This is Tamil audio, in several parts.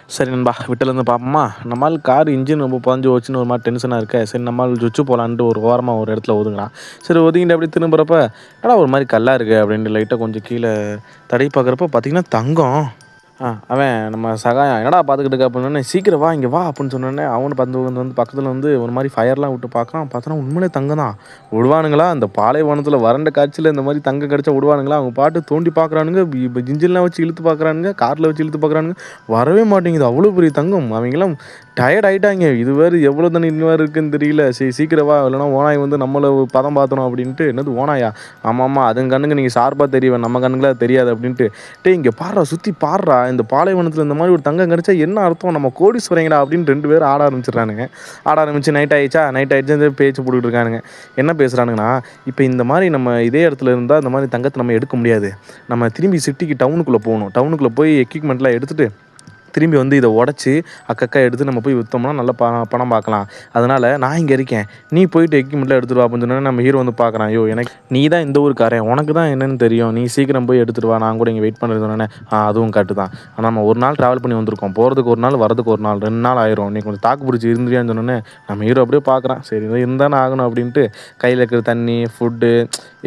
சரி நண்பா, விட்டுலேருந்து பார்ப்போமா? நம்மால் கார் இன்ஜின் ரொம்ப புதஞ்சு போச்சுன்னு ஒரு மாரி டென்ஷனாக இருக்கே. சரி நம்மால் சுவிட்சு போலான்ட்டு ஒரு ஓரமா ஒரு இடத்துல ஒதுங்குனான். சரி ஒதுங்கிட்டு அப்படியே திரும்புறப்ப, என்னடா ஒரு மாரி கல்லா இருக்கு அப்படின்ட்டு லைட்டா கொஞ்சம் கீழ தடவி பார்க்குறப்ப பார்த்தீங்கன்னா, தங்கம். அவன் நம்ம சகாயம் "என்னடா பார்த்துக்கிட்டு இருக்க?" அப்படின்னோனே, "சீக்கிரம் வா, இங்க வா" அப்படின்னு சொன்னோனே, அவனும் வந்து பக்கத்துல வந்து ஒரு மாரி ஃபயர்லாம் விட்டு பார்க்குறான். பார்த்தோன்னா உண்மையிலே தங்கம் தான். விடுவானுங்களா? இந்த பாலைவனத்தில வறண்ட காட்சியில இந்த மாரி தங்கம் கிடைச்சா விடுவானுங்களா? அவங்க பாட்டு தோண்டி பார்க்குறானுங்க. இன்ஜின்லாம் வச்சு இழுத்து பார்க்குறானுங்க. கார்ல வச்சு இழுத்து பார்க்குறானுங்க. வரவே மாட்டேங்குது. அவ்வளோ பெரிய தங்கம். அவங்கலாம் டயர்ட் ஆயிட்டாய்ங்க. இது வேற எவ்வளோ தண்ணி இன்னும் வேற இருக்குன்னு தெரியல. சரி சீக்கிரம் வா, இல்லைனா ஓநாய் வந்து நம்மள பதம் பார்த்தரும் அப்படின்ட்டு. என்னது ஓநாயா? ஆமாமா. அதுங்க கண்ணுக்கு நீங்க ஷார்ப்பா தெரிவ. நம்ம கண்ணுக்குலாம் அது தெரியாது அப்படின்ட்டு. டேய் இங்க பார்றா, சுத்தி பார்றா. இந்த பாலைவனத்தில இந்த மாரி ஒரு தங்கம் கிடைச்சா என்ன அர்த்தம்? நம்ம கோடீஸ்வரங்கடா அப்படின்னு 2 பேரும் ஆட ஆரம்பிச்சுடுறானுங்க. ஆட ஆரம்பிச்சு நைட் ஆயிடுச்சா? நைட் ஆயிடுச்சு பேச்சு போட்டுட்டு இருக்கானுங்க. என்ன பேசுறானுங்கன்னா, இப்ப இந்த மாரி நம்ம இதே இடத்துல இருந்தா இந்த மாரி தங்கத்த நம்ம எடுக்க முடியாது. நம்ம திரும்பி சிட்டிக்கு டவுனுக்குள்ள போணும். டவுனுக்குள்ள போய் எக்யூப்மெண்ட்லாம் எடுத்துட்டு திரும்பி வந்து இத உடைச்சு அக்கக்கா எடுத்து நம்ம போய் வித்தோம்னா நல்ல பணம் பார்க்கலாம். அதனால நான் இங்க இருக்கேன். நீ போயிட்டு எக்யூப்மெண்ட்லாம் எடுத்துட்டு வா அப்படின்னு சொன்னோனே நம்ம ஹீரோ வந்து பார்க்குறான். யோ எனக்கு நீ தான் இந்த ஊருக்காரன். உனக்கு தான் என்னன்னு தெரியும். நீ சீக்கிரம் போய் எடுத்துட்டு வா. நான் கூட இங்க வெயிட் பண்றேன்னு சொன்னோனே, அதுவும் கரெக்ட் தான். ஆனா நம்ம ஒரு நாள் டிராவல் பண்ணி வந்திருக்கோம். போறதுக்கு ஒரு நாள், வரதுக்கு ஒரு நாள். 2 நாள் ஆயிரும். நீ கொஞ்சம் தாக்கு பிடிச்சு இருந்துறியான்னு சொன்னோனே, நம்ம ஹீரோ அப்படியே பார்க்குறான். சரி இருந்தானே ஆகணும் அப்படின்ட்டு கையில இருக்கிற தண்ணி, ஃபுட்டு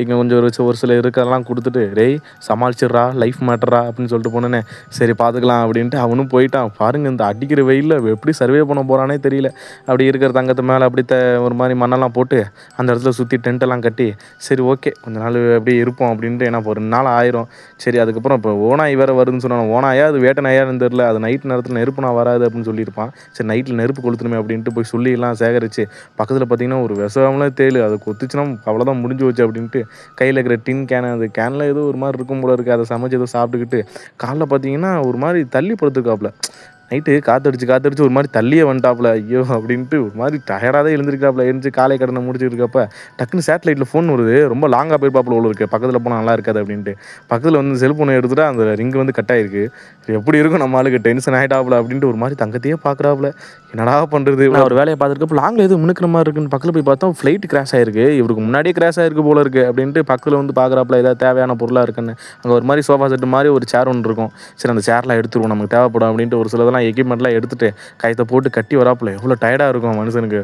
இங்க கொஞ்சம் ஒரு சில இருக்கிறதெல்லாம் குடுத்துட்டு, "டேய் சமாளிச்சிடுறா, லைஃப் மேட்டர்ரா" அப்படின்னு சொல்லிட்டு போனோனே, சரி பார்த்துக்கலாம் அப்படின்ட்டு அவனும் போயிட்டான். பாருங்க இந்த அடிக்கிற வெயில்ல எப்படி சர்வே பண்ண போறானே தெரியல. அப்படி இருக்கிற தங்கத்து மேல அப்படி ஒரு மாரி மண்ணெல்லாம் போட்டு, அந்த இடத்துல சுத்தி டென்ட் எல்லாம் கட்டி, சரி ஓகே கொஞ்ச நாள் அப்படியே இருப்போம் அப்படின்ட்டு. ஏன்னா இப்போ 2 நாள் ஆயிரும். சரி அதுக்கப்புறம் இப்போ ஓநாய் வேற வருதுன்னு சொன்னாங்க. ஓநாயா அது வேட்டை நாயான்னு தெரியல. அது நைட் நேரத்துல நெருப்புனா வராது அப்படின்னு சொல்லியிருப்பான். சரி நைட்ல நெருப்பு கொளுத்தணுமே அப்படின்ட்டு போய் சொல்லி எல்லாம் சேகரிச்சு, பக்கத்துல பார்த்தீங்கன்னா ஒரு விஷமுள்ள தேளு. அது கொத்துச்சுன்னா அவ்வளோதான் முடிஞ்சு போச்சு அப்படின்ட்டு கையில இருக்கிற டின் கேன், அந்த கேன்ல ஏதோ ஒரு மாரி இருக்கும் போல இருக்கு. அத சமைச்சு ஏதோ சாப்பிட்டுக்கிட்டு காலைல பார்த்தீங்கன்னா ஒரு மாரி தள்ளி படுத்துருக்காப்புல. நைட்டு காத்தடிச்சு ஒரு மாரி தள்ளியே வந்துட்டாப்புல. ஐயோ! அப்படின்ட்டு ஒரு மாரி டயர்டா தான் எழுந்திருக்காப்புல. எழுந்துச்சு காலை கடன முடிச்சுட்டு இருக்கப்ப, டக்குனு சேட்டலைட்ல ஃபோன் வருது. ரொம்ப லாங்கா போயிருப்பாப்புல போல இருக்கு. பக்கத்துல போனா நல்லா இருக்காது அப்படின்ட்டு. பக்கத்துல வந்து செல்ஃபோன எடுத்துட்டா அந்த ரிங் வந்து கட் ஆயிருக்கு. எப்படி இருக்கும் நம்ம ஆளுக்கு டென்ஷன் ஆயிட்டாப்புல அப்படின்ட்டு ஒரு மாரி தங்கத்தையே பார்க்குறாப்புல. என்னடா பண்றது? நான் ஒரு வேலைய பார்த்துருக்கப்ப லாங்ல ஏதோ மினுக்குற மாரி இருக்குன்னு பக்கத்துல போய் பார்த்தா ஃப்ளைட் கிராஷ் ஆயிருக்கு. இவருக்கு முன்னாடியே கிராஷ் ஆயிருக்கு போல இருக்கு அப்படின்ட்டு பக்கத்துல வந்து பார்க்குறாப்புல ஏதாவது தேவையான பொருளா இருக்குன்னு. அங்க ஒரு மாரி சோஃபா செட் மாரி ஒரு சேர் ஒண்ணு இருக்கும். சரி அந்த சேர்லாம் எடுத்துருவோம் நமக்கு தேவைப்படும் அப்படின்ட்டு ஒரு சிலதெல்லாம் எக்யூப்மெண்ட்லாம் எடுத்துட்டு கயத்த போட்டு கட்டி வராப்புல. எவ்வளோ டயர்டா இருக்கும் மனுஷனுக்கு.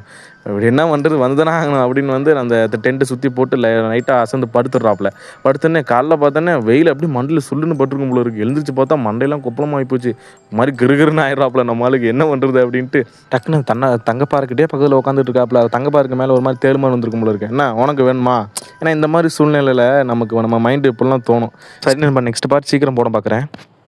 இப்படி என்ன பண்றது வந்துதானே ஆகணும் அப்படின்னு வந்து அந்த டென்ட் சுத்தி போட்டு நைட்டா அசந்து படுத்துடுறாப்புல. படுத்தோனே காலைல பார்த்தோன்னே வெயில் அப்படியே மண்டையில சுள்ளுன்னு பட்டுருக்கும் போல இருக்கு. எழுந்திரிச்சு பார்த்தா மண்டையெல்லாம் கொப்பளமாகி போச்சு. ஒரு மாரி கிறுகிறுன்னு ஆயிடுறாப்புல நம்ம ஆளுக்கு. என்ன பண்றது அப்படின்ட்டு டக்குன்னு தங்கப்பாறைக்கிட்டே பக்கத்துல உட்காந்துட்டு இருக்காப்புல. தங்கப்பாறைக்கு மேல ஒரு மாரி தேள் மாரி வந்திருக்கும் போல இருக்கு. என்ன உனக்கு வேணுமா? ஏன்னா இந்த மாரி சூழ்நிலையில நமக்கு நம்ம மைண்ட் இப்படிலாம் தோணும். சரி நண்பா, நெக்ஸ்ட் பார்ட் சீக்கிரம் போட பார்க்குறேன்.